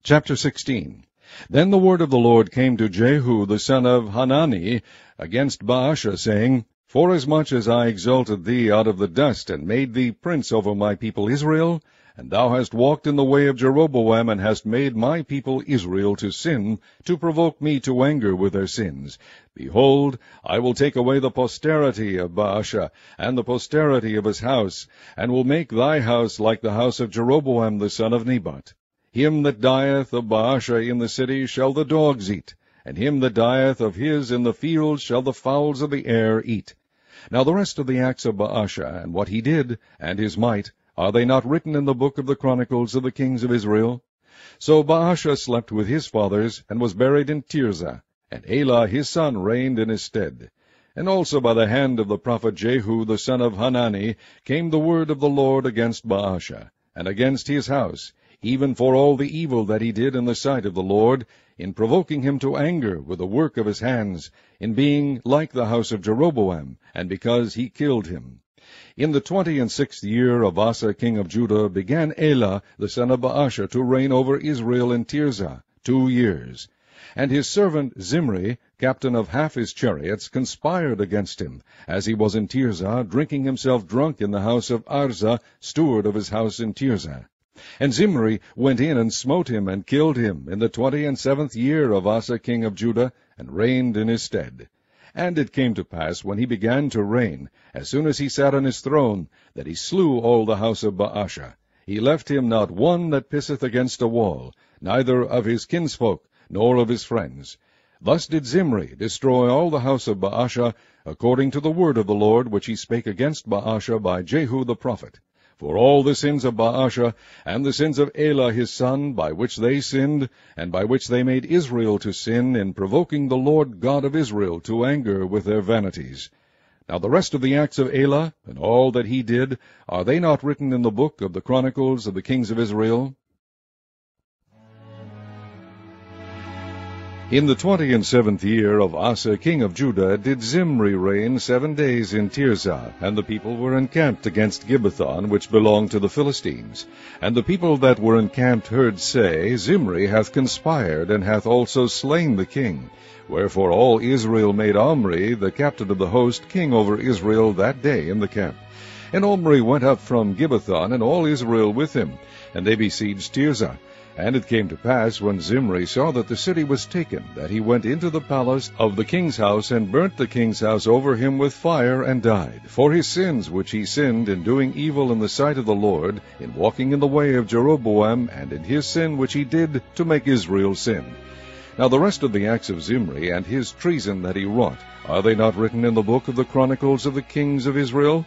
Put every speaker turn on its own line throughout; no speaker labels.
Chapter 16. Then the word of the Lord came to Jehu the son of Hanani against Baasha, saying, Forasmuch as I exalted thee out of the dust, and made thee prince over my people Israel, and thou hast walked in the way of Jeroboam, and hast made my people Israel to sin, to provoke me to anger with their sins, behold, I will take away the posterity of Baasha, and the posterity of his house, and will make thy house like the house of Jeroboam the son of Nebat. Him that dieth of Baasha in the city shall the dogs eat, and him that dieth of his in the field shall the fowls of the air eat. Now the rest of the acts of Baasha, and what he did, and his might, are they not written in the book of the chronicles of the kings of Israel? So Baasha slept with his fathers, and was buried in Tirzah, and Elah his son reigned in his stead. And also by the hand of the prophet Jehu the son of Hanani came the word of the Lord against Baasha, and against his house, even for all the evil that he did in the sight of the Lord, in provoking him to anger with the work of his hands, in being like the house of Jeroboam, and because he killed him. In the 26th year of Asa king of Judah began Elah the son of Baasha to reign over Israel in Tirzah 2 years. And his servant Zimri, captain of half his chariots, conspired against him, as he was in Tirzah, drinking himself drunk in the house of Arza, steward of his house in Tirzah. And Zimri went in and smote him and killed him in the 27th year of Asa king of Judah, and reigned in his stead. And it came to pass, when he began to reign, as soon as he sat on his throne, that he slew all the house of Baasha. He left him not one that pisseth against a wall, neither of his kinsfolk, nor of his friends. Thus did Zimri destroy all the house of Baasha, according to the word of the Lord which he spake against Baasha by Jehu the prophet. For all the sins of Baasha, and the sins of Elah his son, by which they sinned, and by which they made Israel to sin, in provoking the Lord God of Israel to anger with their vanities. Now the rest of the acts of Elah, and all that he did, are they not written in the book of the chronicles of the kings of Israel? In the 27th year of Asa king of Judah did Zimri reign 7 days in Tirzah, and the people were encamped against Gibbethon, which belonged to the Philistines. And the people that were encamped heard say, Zimri hath conspired, and hath also slain the king. Wherefore all Israel made Omri, the captain of the host, king over Israel that day in the camp. And Omri went up from Gibbethon, and all Israel with him, and they besieged Tirzah. And it came to pass, when Zimri saw that the city was taken, that he went into the palace of the king's house, and burnt the king's house over him with fire, and died, for his sins which he sinned in doing evil in the sight of the Lord, in walking in the way of Jeroboam, and in his sin which he did to make Israel sin. Now the rest of the acts of Zimri, and his treason that he wrought, are they not written in the book of the chronicles of the kings of Israel?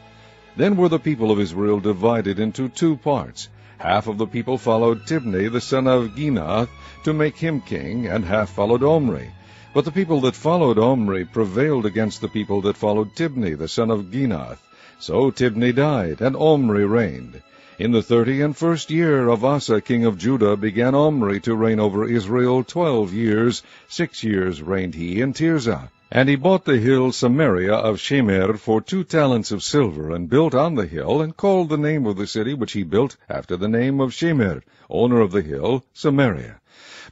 Then were the people of Israel divided into 2 parts. Half of the people followed Tibni the son of Ginath, to make him king, and half followed Omri. But the people that followed Omri prevailed against the people that followed Tibni the son of Ginath. So Tibni died, and Omri reigned. In the 31st year of Asa king of Judah began Omri to reign over Israel 12 years. 6 years reigned he in Tirzah. And he bought the hill Samaria of Shemer for 2 talents of silver, and built on the hill, and called the name of the city which he built after the name of Shemer, owner of the hill, Samaria.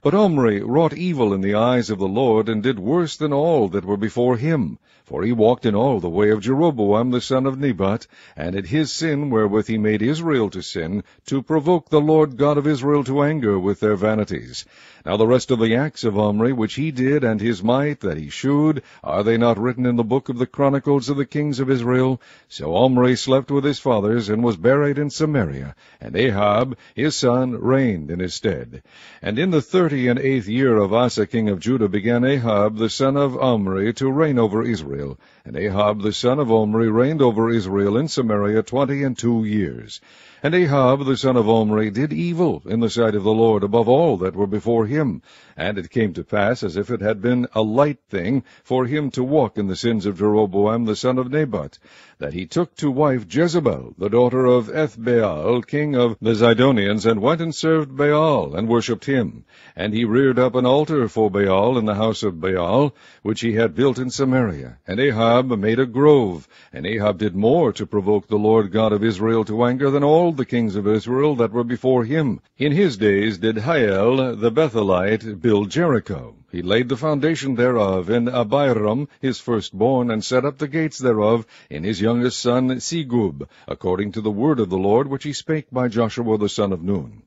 But Omri wrought evil in the eyes of the Lord, and did worse than all that were before him. For he walked in all the way of Jeroboam the son of Nebat, and in his sin wherewith he made Israel to sin, to provoke the Lord God of Israel to anger with their vanities. Now the rest of the acts of Omri which he did, and his might that he shewed, are they not written in the book of the chronicles of the kings of Israel? So Omri slept with his fathers, and was buried in Samaria, and Ahab his son reigned in his stead. And in the 38th year of Asa king of Judah began Ahab the son of Omri to reign over Israel. And Ahab the son of Omri reigned over Israel in Samaria 22 years. And Ahab the son of Omri did evil in the sight of the Lord above all that were before him. And it came to pass, as if it had been a light thing for him to walk in the sins of Jeroboam the son of Nebat, that he took to wife Jezebel, the daughter of Ethbaal, king of the Zidonians, and went and served Baal, and worshipped him. And he reared up an altar for Baal in the house of Baal, which he had built in Samaria. And Ahab made a grove. And Ahab did more to provoke the Lord God of Israel to anger than all told the kings of Israel that were before him. In his days did Hiel the Bethelite build Jericho. He laid the foundation thereof in Abiram his firstborn, and set up the gates thereof in his youngest son Segub, according to the word of the Lord which he spake by Joshua the son of Nun.